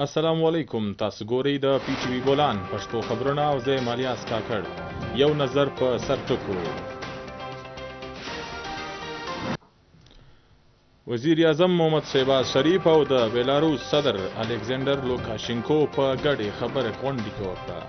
السلام علیکم، تاسو ګورئ د پی ټی وی بولان پښتو خبرونه او زه یم الیاس کاکړ. یو نظر په سرټکو. وزیر اعظم محمد شهباز شریف او د بیلاروس صدر الکساندر لوکاشینکو په ګډې خبرې غونډه کې وکړه.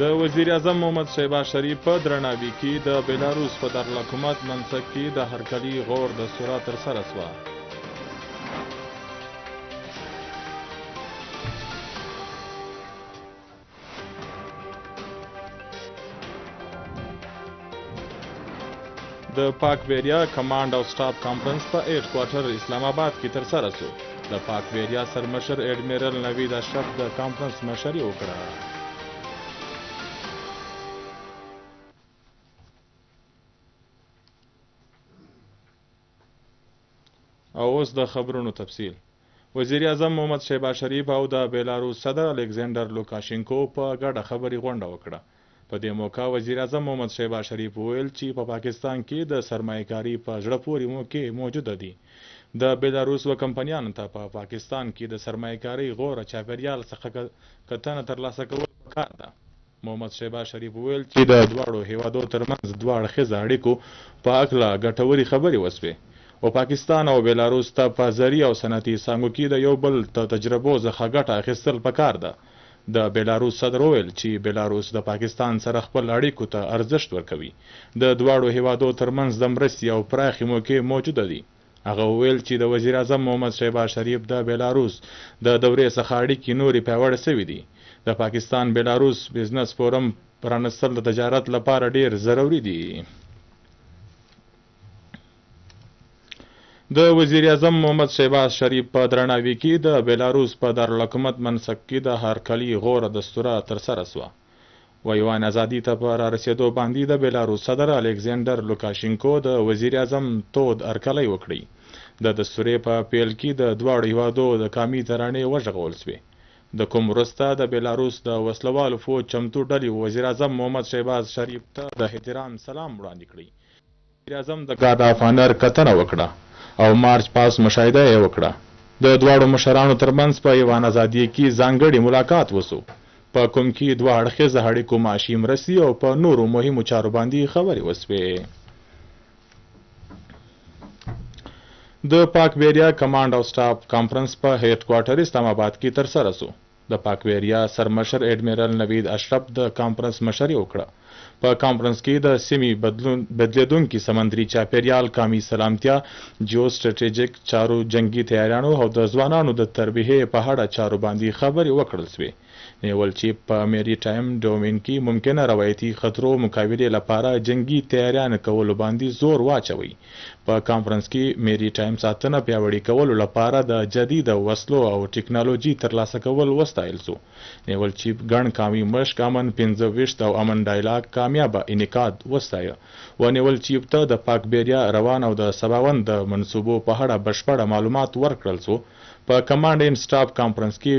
د وزیر اعظم محمد شهباز شریف په درناوي کې د بیلاروس په دارالحکومت منسک کې د هرکلي غور دستوره ترسره شوه. د پاک بیریا کمانډ او سټاف کانفرنس په هیډ کوارټر اسلام آباد کې ترسره شو. د پاک بیریا سرمشر ایډمیرل نوید اشرف د کانفرنس مشري وکړه. او اوس د خبرونو تفصیل. وزیر اعظم محمد شهباز شریف او د بیلاروس صدر الکساندر لوکاشینکو په ګډه خبري غونډه وکړه. په دې موقع وزیر اعظم محمد شهباز شریف وویل چې په پاکستان کې د سرمایه‌کاري په زړه پورې موقع موجوده دي. د بیلاروس و کمپنیانو ته په پاکستان کې د سرمایه‌کاري غوره چاپیریال څخه کتنه ترلاسه کول پکار ده. محمد شهباز شریف وویل چې د دواړو هیوادو ترمنځ دوه اړخیزه اړیکو په هکله ګټورې خبرې وسوې او پاکستان او بیلاروس ته په زرعي او صنعتي څانګو کې د یو بل د تجربو څخه ګټه اخیستل پکار ده. د بیلاروس صدر وویل چې بیلاروس د پاکستان سره خپل اړیکو ته ارزښت ورکوي. د دواړو هیوادو ترمنځ د مرستې او پراخې موقع موجوده دي. هغه وویل چې د وزیر اعظم محمد شهباز شریف د بیلاروس د دورې څخه اړیکې نورې پیاوړې شوې دي. د پاکستان بیلاروس بزنس فورم پرانستل د تجارت لپاره ډیر ضروري دي. د وزیر اعظم محمد شهباز شریف په درناوي کې د بیلاروس په دارالحکومت منسک کې د هرکلي غوره دستوره ترسره شوه. ویوان ازادي ته په رارسېدو باندې د بیلاروس صدر الکساندر لوکاشینکو د وزیر اعظم تود هرکلی وکړي. د دستورې په پیل کې د دواړو هیوادو د قامي ترانې وژغول شوې. د کوم وروسته د بیلاروس د وسلوالو فوج چمتو ډلې وزیر اعظم محمد شهباز شریف ته د احترام سلام وړاندې کړی. وزیر اعظم د ګارد آف آنر کتنه وکړه او مارچ پاس مشاهده یې وکړه. د دواړو مشرانو ترمنځ په ایوان ازادي کې ځانګړی ملاقات وسو، په کوم کې دوه اړخیزه اړیکو معاشي مرستې او په نورو مهمو چارو باندې خبرې وسوې. د پاک بیریا کمانډ او سټاف کانفرنس په هیډ کوارټر اسلام آباد کې ترسره شو. د پاک بیریا سرمشر ایډمیرل نوید اشرف د کانفرنس مشري وکړه. په کانفرنس کې د سیمې بدلیدونکي سمندري چاپیریال، قومي سلامتیا، جیو سټریټیژیک چارو، جنگي تیاریانو او د ځوانانو د تربیې په اړه چارو باندې خبرې وکړل شوې. نیول چې په میری ټایم ډومین کې ممکنه روایتي خطرو مقابلې لپاره جنگي تیاریان کولو باندې زور واچوي. په کانفرنس کې میری ټایم ساتنه پیاوړې کولو لپاره د جدید وسلو او ټیکنالوژي ترلاسه کول وستایل شو. نیول چې ګڼ قومي مشق امن 25 او امن ډایلاګ کامیابه انعقاد وستایه. ونیول چې ته د پاک بیریا روان او د سباوند د منصوبو په اړه بشپړه معلومات ورکړل شو. په کمانډ ان سټاف کانفرنس کې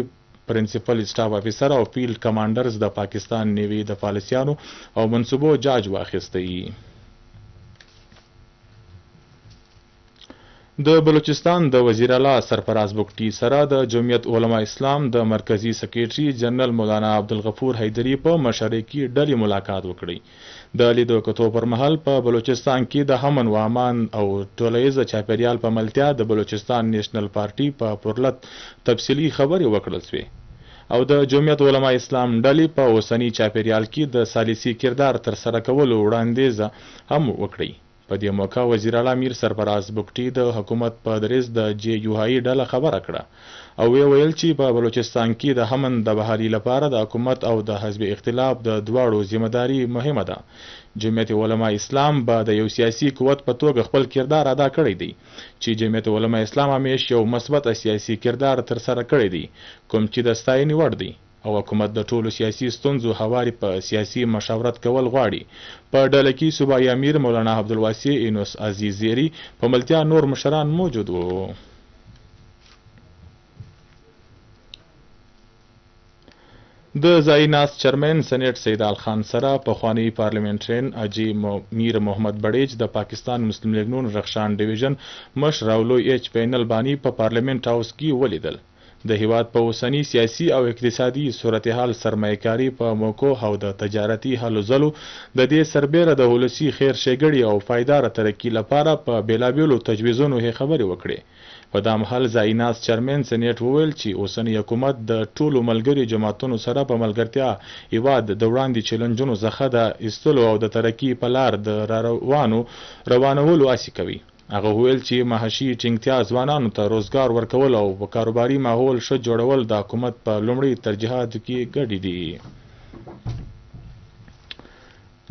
پرنسپل سټاف افیسر او فیلډ کمانډرز د پاکستان نیوی د پالیسیانو او منصوبو جاج واخیستی. د بلوچستان د وزیر اعلی سرفراز بگټي سره د جمعیت علما اسلام د مرکزی سکریټري جنرال مولانا عبدالغفور حیدري په مشرۍ کې ډلې ملاقات وکړي. د لیدو کتو پر مهال په بلوچستان کې د امن و امان او ټولنیز چاپیریال په ملتیا د بلوچستان نیشنل پارټي په پرلت تفصیلي خبرې وکړل شوې او د جمعیت علما اسلام ډلې په اوسنی چاپیریال کې د سالسي کردار ترسره کولو وړاندیز هم وکړي. په دې موقع وزیر اعلی میر سرفراز بگټي د حکومت په دریځ د جی یو هاي ډله خبره کړه او ویل چې په بلوچستان کې د امن د بحالي لپاره د حکومت او د حزب اختلاف د دواړو ذمہداري مهمه ده. جمعیت علما اسلام به د یو سیاسي قوت په توګه خپل کردار ادا کړی دی چې جمعیت علما اسلام همیشه یو مثبت سیاسي کردار ترسره کړی دی کوم چې د ستاینې وړ دی او حکومت د ټولو سیاسي ستونزو هواري په سیاسي مشاورت کول غواړي. په ډله کې صوبایي امیر مولانا عبدالواسع اینوس عزیز زیری په ملتیا نور مشران موجود وو. د ځايي ناست چیرمن سېنیټ سیدال خان سره پخوانی پارلیمنټرین اجي میر محمد بړیچ د پاکستان مسلم لیگ نون رخشان ډیویژن مشر او لوی ایچ پین البانی په پارلیمنت هاوس کې ولیدل. د هیواد په اوسنی سیاسي او اقتصادي صورتحال سرمایه‌کاري په موقع او د تجارتي هلو ځلو د دې سربیره د ولسی خیر ښېګړې او پایداره ترقي لپاره په بیلابیلو تجویزونو خبرې وکړې. په دا مهال ځايي ناست چیرمن سېنیټ وویل چې اوسنی حکومت د ټولو ملګري جماعتونو سره په ملګرتیا هیواد د وړاندې چیلنجونو څخه د ایستلو او د ترقي په لار د روانولو هڅې کوي. هغه وویل چې معاشي ټینګتیا، ځوانانو ته روزګار ورکول او په کاروباري ماحول ښه جوړول د حکومت په لومړي ترجیحاتو کې ګډې دي.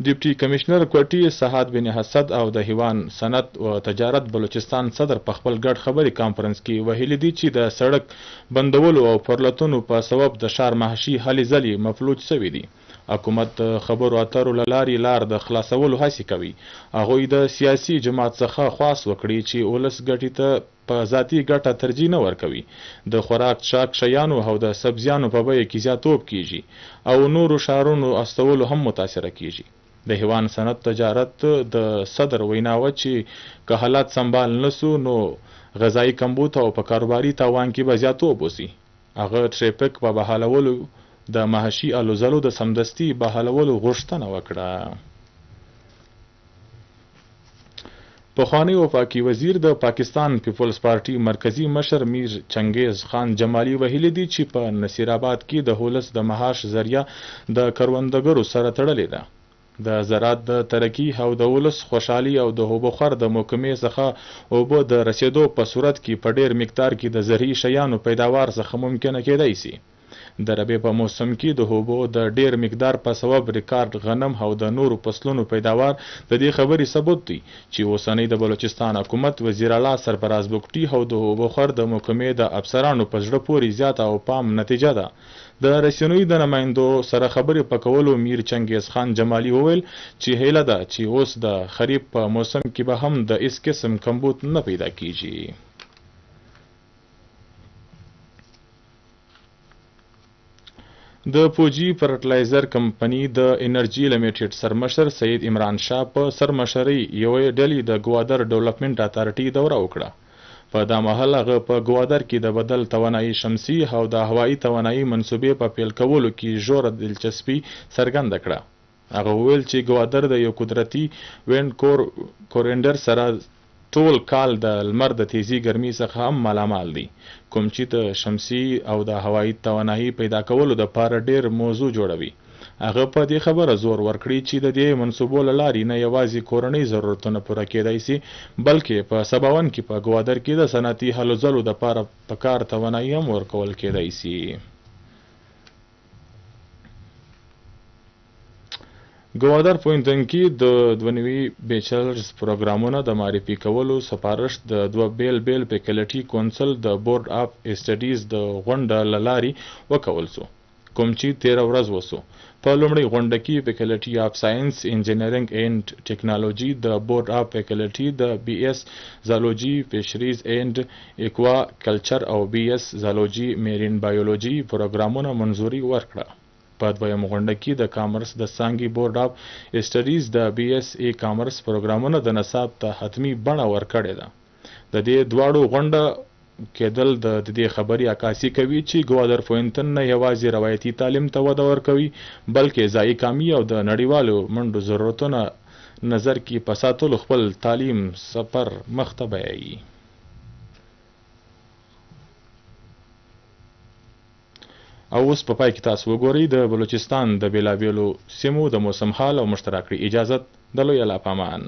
ډیپټي کمشنر کوټي سعد بن حسد او د هیوان صنعت او تجارت بلوچستان صدر په خپل ګډ خبري کانفرنس کې ویلي دي چې د سړک بندولو او پرلتونو په سبب د ښار معاشي هلې ځلې مفلوج شوي دي. حکومت خبرو اترو لارې لار د خلاصولو هڅې کوي. هغوی د سیاسي جماعت څخه خواست وکړي چې ولس ګټې ته په ذاتي ګټه ترجیح نه ورکوي. د خوراک شاک شیانو او د سبزیانو په بیه کې زیاتوب کیږي او نورو شهرونو استولو هم متاثره کیږي. د هیوان صنعت تجارت د صدر ویناوه چې که حالات سنبال نسو نو غذایی کمبود او په کاروباري تاوان کې به زیاتوب وسي. هغه ټریفیک په بحالولو د معاشي الوزلو د سمدستي بحالولو غوښتنه وکړه. پخوانی وفاقي وزیر د پاکستان پیپلز پارټي مرکزی مشر میر چنګیز خان جمالي ویلي دي چې په نصیر آباد کې د هولس د معاش ذریعہ د کروندګرو سره تړلې ده. د زراعت د ترقی او د ولس خوشحالي او د هوبخور د محکمې څخه اوبه د رسیدو په صورت کې په ډیر مقدار کې د زرعي شیانو پیداوار څخه ممکنه کېدای شي. د ربیع په موسم کې د هوبو د ډیر مقدار په سبب ریکارډ غنم او د نورو فصلونو پیداوار د دې خبرې ثبوت دی چې اوسنی د بلوچستان حکومت وزیر اعلی سرفراز بګټي او د هوبخور د محکمې د افسرانو په زړه پورې زیاته او پام نتیجه ده. د رسنیو د نمایندو سره خبرې په کولو میر چنګیز خان جمالي وویل چې هیله ده چې اوس د خریف په موسم کې به هم د اس قسم کمبود نه پیدا کیږي. د پوجي فرټلایزر کمپنی د انرژي لیمیټډ سرمشر سید عمران شاه په سرمشرۍ یوې ډلې د ګوادر ډیولپمنٹ اتارټي دوره وکړه. په دا مهال هغه په ګوادر کې د بدل توانایي شمسي او د هوایي توانایي منصوبې په پیل کولو کې ژوره دلچسپي څرګنده کړه. هغه وویل چې ګوادر د یو قدرتي وینډ کورینډر سره ټول کال د لمر د تیزی ګرمي څخه هم مالامال دي، کوم چې د شمسي او د هوایي توانایي پیدا کولو د پاره ډیر موضوع جوړوي. هغه په دې خبره زور ورکړي چې د دې منصوبو له لارې نه یوازې کورنۍ ضرورتونه پوره کېدای شي بلکې په سباوون کې په ګوادر کې د صنعتي هلو ځلو دپاره په کار توانایي هم ورکول کېدای شي. ګوادر پوهنتون کې د 2 نوي بیچلرز پروګرامونه د معرفي کولو سپارښت د 2 بیل فیکلټي کونسل د بورډ اف اسټډیز د غونډه له لارې وکول سو، کوم چې 13 ورځ وسو. په لومړۍ غونډه کې فیکلټي اف ساينس انجینرینګ اینڈ ټیکنالوژي د بورډ اف فیکلټي د بي اس زالوجي فیشریز اینڈ ایکوا کلچر او بي اس زالوجي میرین بایولوژي پروګرامونه منظوري ورکړه. په دویم غونډه کې د کامرس د څانګې بورډ اف اسټډیز د بي اس ای کامرس پروګرامونه د نصاب ته حتمی بڼه ورکړې ده. د دې دواړو غونډه کېدل د دې خبرې عکاسي کوي چې ګوادر پوهنتون نه یوازې روایتي تعلیم ته وده ورکوي بلکې ځایي کامي او د نړیوالو منډو ضرورتونه نظر کې په ساتلو خپل تعلیم سفر مخ ته بیایي. او اوس په پای کې تاسو وګورئ د بلوچستان د بیلابیلو سیمو د موسم حال او مشترکړي اجازت د لوی الله پامان.